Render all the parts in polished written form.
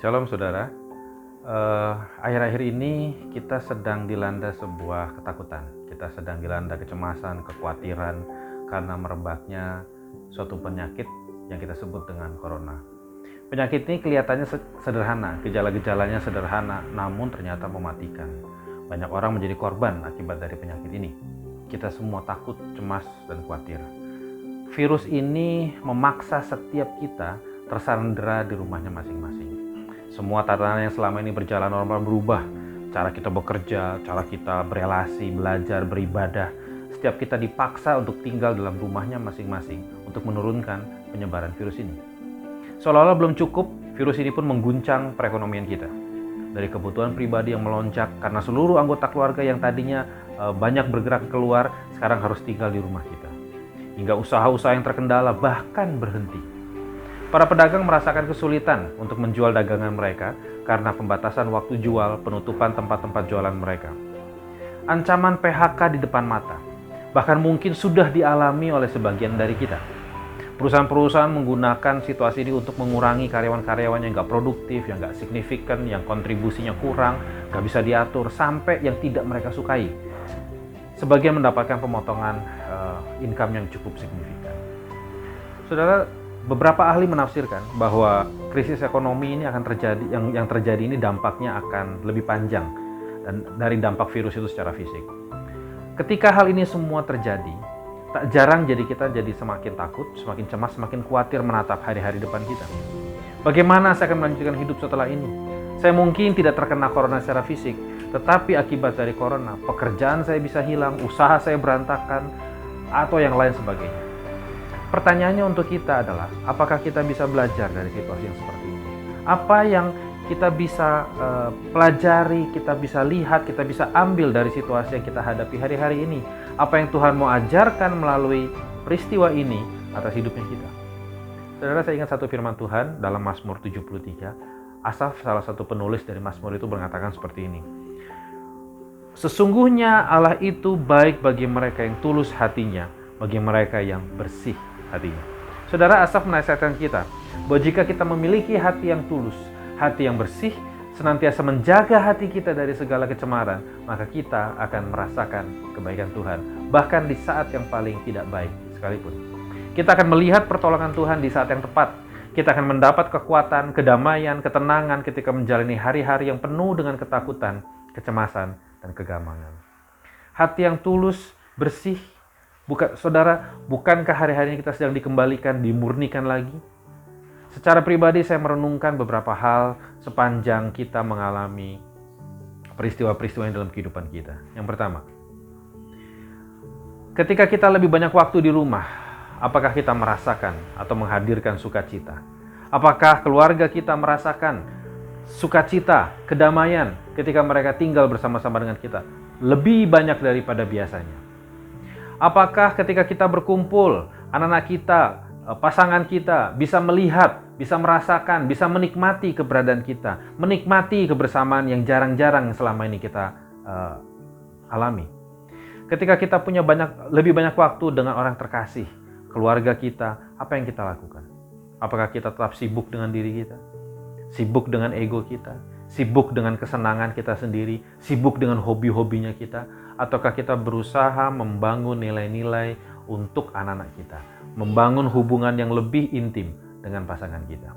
Shalom saudara. Akhir-akhir ini kita sedang dilanda sebuah ketakutan. Kita sedang dilanda kecemasan, kekhawatiran karena merebaknya suatu penyakit yang kita sebut dengan corona. Penyakit ini kelihatannya sederhana, gejala-gejalanya sederhana, namun ternyata mematikan. Banyak orang menjadi korban akibat dari penyakit ini. Kita semua takut, cemas, dan khawatir. Virus ini memaksa setiap kita tersandera di rumahnya masing-masing. Semua tatanan yang selama ini berjalan normal berubah. Cara kita bekerja, cara kita berelasi, belajar, beribadah. Setiap kita dipaksa untuk tinggal dalam rumahnya masing-masing untuk menurunkan penyebaran virus ini. Seolah-olah belum cukup, virus ini pun mengguncang perekonomian kita. Dari kebutuhan pribadi yang melonjak karena seluruh anggota keluarga yang tadinya banyak bergerak keluar, sekarang harus tinggal di rumah kita. Hingga usaha-usaha yang terkendala bahkan berhenti. Para pedagang merasakan kesulitan untuk menjual dagangan mereka karena pembatasan waktu jual, penutupan tempat-tempat jualan mereka. Ancaman PHK di depan mata, bahkan mungkin sudah dialami oleh sebagian dari kita. Perusahaan-perusahaan menggunakan situasi ini untuk mengurangi karyawan-karyawan yang nggak produktif, yang nggak signifikan, yang kontribusinya kurang, nggak bisa diatur, sampai yang tidak mereka sukai. Sebagian mendapatkan pemotongan income yang cukup signifikan. Saudara, beberapa ahli menafsirkan bahwa krisis ekonomi ini akan terjadi, yang terjadi ini dampaknya akan lebih panjang dan dari dampak virus itu secara fisik. Ketika hal ini semua terjadi, tak jarang kita jadi semakin takut, semakin cemas, semakin khawatir menatap hari-hari depan kita. Bagaimana saya akan melanjutkan hidup setelah ini? Saya mungkin tidak terkena corona secara fisik, tetapi akibat dari corona, pekerjaan saya bisa hilang, usaha saya berantakan, atau yang lain sebagainya. Pertanyaannya untuk kita adalah, apakah kita bisa belajar dari situasi yang seperti ini? Apa yang kita bisa pelajari, kita bisa lihat, kita bisa ambil dari situasi yang kita hadapi hari-hari ini? Apa yang Tuhan mau ajarkan melalui peristiwa ini atas hidupnya kita? Saudara, saya ingat satu firman Tuhan dalam Mazmur 73. Asaf, salah satu penulis dari Mazmur itu, mengatakan seperti ini. Sesungguhnya Allah itu baik bagi mereka yang tulus hatinya, bagi mereka yang bersih hatinya. Saudara, Asaf menasihatkan kita bahwa jika kita memiliki hati yang tulus, hati yang bersih, senantiasa menjaga hati kita dari segala kecemaran, maka kita akan merasakan kebaikan Tuhan, bahkan di saat yang paling tidak baik sekalipun. Kita akan melihat pertolongan Tuhan di saat yang tepat. Kita akan mendapat kekuatan, kedamaian, ketenangan ketika menjalani hari-hari yang penuh dengan ketakutan, kecemasan, dan kegamangan. Hati yang tulus, bersih, saudara, bukankah hari-hari ini kita sedang dikembalikan, dimurnikan lagi? Secara pribadi saya merenungkan beberapa hal sepanjang kita mengalami peristiwa-peristiwa yang dalam kehidupan kita. Yang pertama, ketika kita lebih banyak waktu di rumah, apakah kita merasakan atau menghadirkan sukacita? Apakah keluarga kita merasakan sukacita, kedamaian ketika mereka tinggal bersama-sama dengan kita? Lebih banyak daripada biasanya. Apakah ketika kita berkumpul, anak-anak kita, pasangan kita bisa melihat, bisa merasakan, bisa menikmati keberadaan kita, menikmati kebersamaan yang jarang-jarang selama ini kita alami. Ketika kita punya lebih banyak waktu dengan orang terkasih, keluarga kita, apa yang kita lakukan? Apakah kita tetap sibuk dengan diri kita? Sibuk dengan ego kita? Sibuk dengan kesenangan kita sendiri? Sibuk dengan hobi-hobinya kita? Ataukah kita berusaha membangun nilai-nilai untuk anak-anak kita, membangun hubungan yang lebih intim dengan pasangan kita?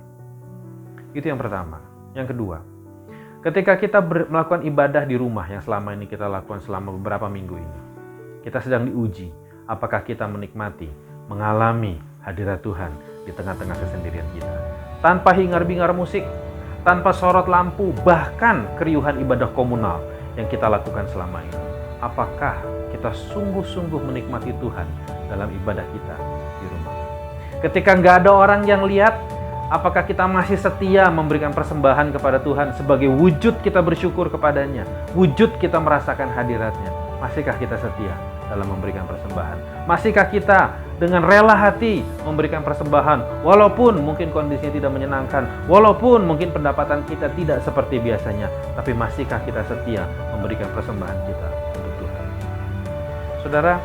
Itu yang pertama. Yang kedua, ketika kita melakukan ibadah di rumah yang selama ini kita lakukan selama beberapa minggu ini, kita sedang diuji. Apakah kita menikmati, mengalami hadirat Tuhan di tengah-tengah kesendirian kita? Tanpa hingar-bingar musik, tanpa sorot lampu, bahkan keriuhan ibadah komunal yang kita lakukan selama ini. Apakah kita sungguh-sungguh menikmati Tuhan dalam ibadah kita di rumah? Ketika nggak ada orang yang lihat, apakah kita masih setia memberikan persembahan kepada Tuhan sebagai wujud kita bersyukur kepadanya, wujud kita merasakan hadiratnya? Masihkah kita setia dalam memberikan persembahan? Masihkah kita dengan rela hati memberikan persembahan walaupun mungkin kondisinya tidak menyenangkan, walaupun mungkin pendapatan kita tidak seperti biasanya, tapi masihkah kita setia memberikan persembahan kita untuk Tuhan? Saudara,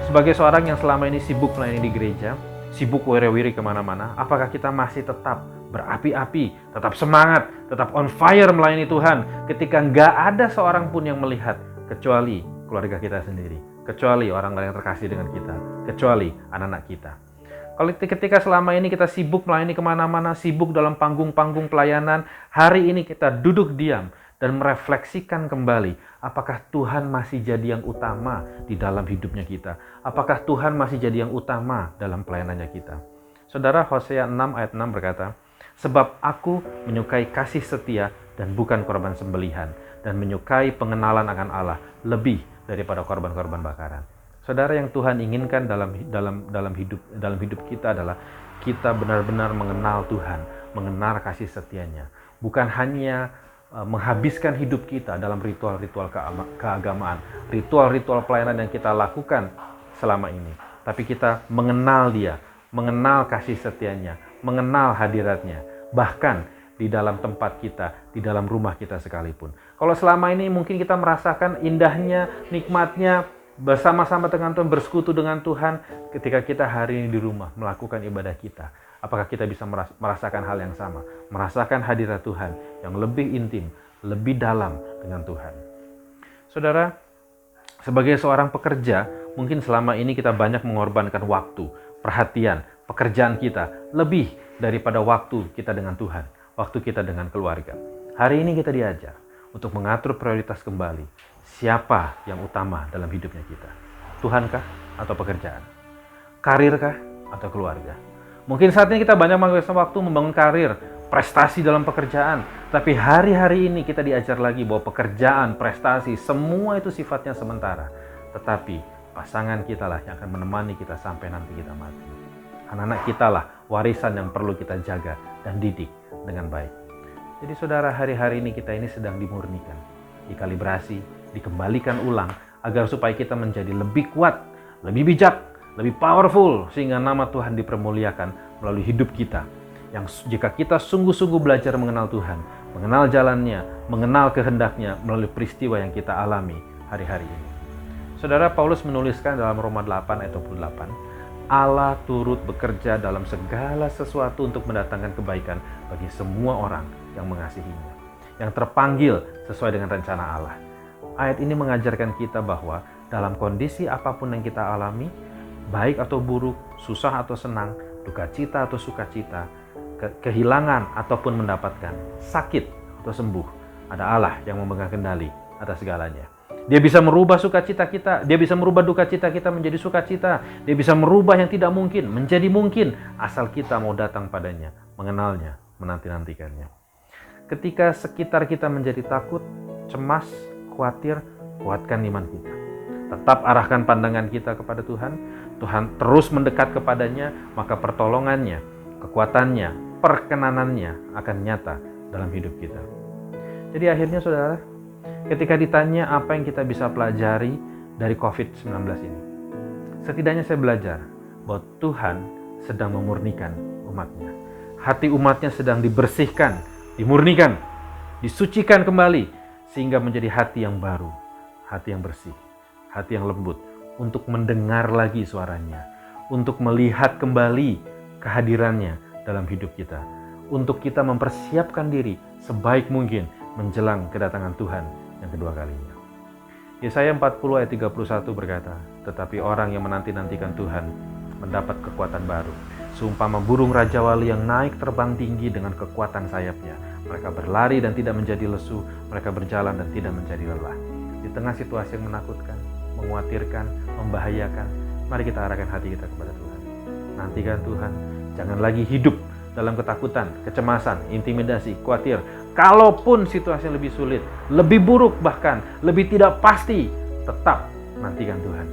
sebagai seorang yang selama ini sibuk melayani di gereja, sibuk wiri-wiri kemana-mana, apakah kita masih tetap berapi-api, tetap semangat, tetap on fire melayani Tuhan ketika nggak ada seorang pun yang melihat kecuali keluarga kita sendiri, kecuali orang-orang yang terkasih dengan kita, kecuali anak-anak kita. Kalau ketika selama ini kita sibuk melayani kemana-mana, sibuk dalam panggung-panggung pelayanan, hari ini kita duduk diam dan merefleksikan kembali, apakah Tuhan masih jadi yang utama di dalam hidupnya kita? Apakah Tuhan masih jadi yang utama dalam pelayanannya kita? Saudara, Hosea 6 ayat 6 berkata, "Sebab aku menyukai kasih setia dan bukan korban sembelihan, dan menyukai pengenalan akan Allah lebih daripada korban-korban bakaran." Saudara, yang Tuhan inginkan dalam hidup kita adalah kita benar-benar mengenal Tuhan, mengenal kasih setianya. Bukan hanya menghabiskan hidup kita dalam ritual-ritual keagamaan, ritual-ritual pelayanan yang kita lakukan selama ini, tapi kita mengenal Dia, mengenal kasih setianya, mengenal hadiratnya, bahkan di dalam tempat kita, di dalam rumah kita sekalipun. Kalau selama ini mungkin kita merasakan indahnya, nikmatnya, bersama-sama dengan Tuhan, bersekutu dengan Tuhan, ketika kita hari ini di rumah melakukan ibadah kita, apakah kita bisa merasakan hal yang sama? Merasakan hadirat Tuhan yang lebih intim, lebih dalam dengan Tuhan. Saudara, sebagai seorang pekerja, mungkin selama ini kita banyak mengorbankan waktu, perhatian, pekerjaan kita, lebih daripada waktu kita dengan Tuhan, waktu kita dengan keluarga. Hari ini kita diajar untuk mengatur prioritas kembali. Siapa yang utama dalam hidupnya kita? Tuhankah atau pekerjaan? Karirkah atau keluarga? Mungkin saat ini kita banyak menghabiskan waktu membangun karir, prestasi dalam pekerjaan. Tapi hari-hari ini kita diajar lagi bahwa pekerjaan, prestasi, semua itu sifatnya sementara. Tetapi pasangan kita lah yang akan menemani kita sampai nanti kita mati. Anak-anak kita lah warisan yang perlu kita jaga dan didik dengan baik. Jadi saudara, hari-hari ini kita ini sedang dimurnikan, dikalibrasi, dikembalikan ulang agar supaya kita menjadi lebih kuat, lebih bijak, lebih powerful, sehingga nama Tuhan dipermuliakan melalui hidup kita. Yang jika kita sungguh-sungguh belajar mengenal Tuhan, mengenal jalannya, mengenal kehendaknya melalui peristiwa yang kita alami hari-hari ini. Saudara, Paulus menuliskan dalam Roma 8 ayat 28, Allah turut bekerja dalam segala sesuatu untuk mendatangkan kebaikan bagi semua orang yang mengasihinya, yang terpanggil sesuai dengan rencana Allah. Ayat ini mengajarkan kita bahwa dalam kondisi apapun yang kita alami, baik atau buruk, susah atau senang, duka cita atau sukacita, kehilangan ataupun mendapatkan, sakit atau sembuh, ada Allah yang memegang kendali atas segalanya. Dia bisa merubah sukacita kita, dia bisa merubah duka cita kita menjadi sukacita, dia bisa merubah yang tidak mungkin menjadi mungkin, asal kita mau datang padanya, mengenalnya, menanti-nantikannya. Ketika sekitar kita menjadi takut, cemas, khawatir, kuatkan iman kita. Tetap arahkan pandangan kita kepada Tuhan. Tuhan terus mendekat kepadanya, maka pertolongannya, kekuatannya, perkenanannya akan nyata dalam hidup kita. Jadi akhirnya saudara, ketika ditanya apa yang kita bisa pelajari dari COVID-19 ini, setidaknya saya belajar bahwa Tuhan sedang memurnikan umatnya. Hati umatnya sedang dibersihkan, dimurnikan, disucikan kembali, sehingga menjadi hati yang baru, hati yang bersih, hati yang lembut, untuk mendengar lagi suaranya, untuk melihat kembali kehadirannya dalam hidup kita, untuk kita mempersiapkan diri sebaik mungkin menjelang kedatangan Tuhan yang kedua kalinya. Yesaya 40 ayat 31 berkata, "Tetapi orang yang menanti-nantikan Tuhan mendapat kekuatan baru, seumpama burung rajawali yang naik terbang tinggi dengan kekuatan sayapnya. Mereka berlari dan tidak menjadi lesu, mereka berjalan dan tidak menjadi lelah." Di tengah situasi yang menakutkan, mengkhawatirkan, membahayakan, mari kita arahkan hati kita kepada Tuhan. Nantikan Tuhan, jangan lagi hidup dalam ketakutan, kecemasan, intimidasi, khawatir. Kalaupun situasi lebih sulit, lebih buruk bahkan, lebih tidak pasti, tetap nantikan Tuhan.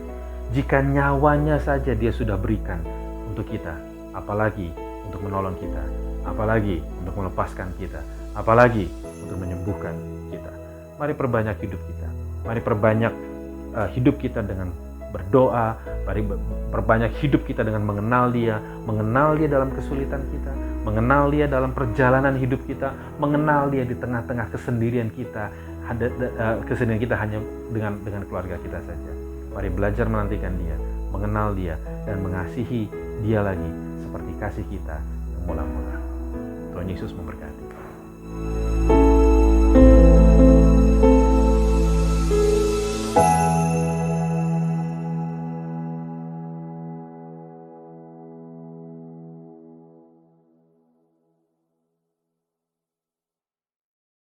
Jika nyawanya saja Dia sudah berikan untuk kita, apalagi untuk menolong kita, apalagi untuk melepaskan kita, apalagi untuk menyembuhkan kita. Mari perbanyak hidup kita. Mari perbanyak hidup kita dengan berdoa. Mari perbanyak hidup kita dengan mengenal Dia dalam kesulitan kita, mengenal Dia dalam perjalanan hidup kita, mengenal Dia di tengah-tengah kesendirian kita. Kesendirian kita hanya dengan keluarga kita saja. Mari belajar menantikan Dia, mengenal Dia, dan mengasihi Dia lagi seperti kasih kita yang mula-mula. Tuhan Yesus memberkati.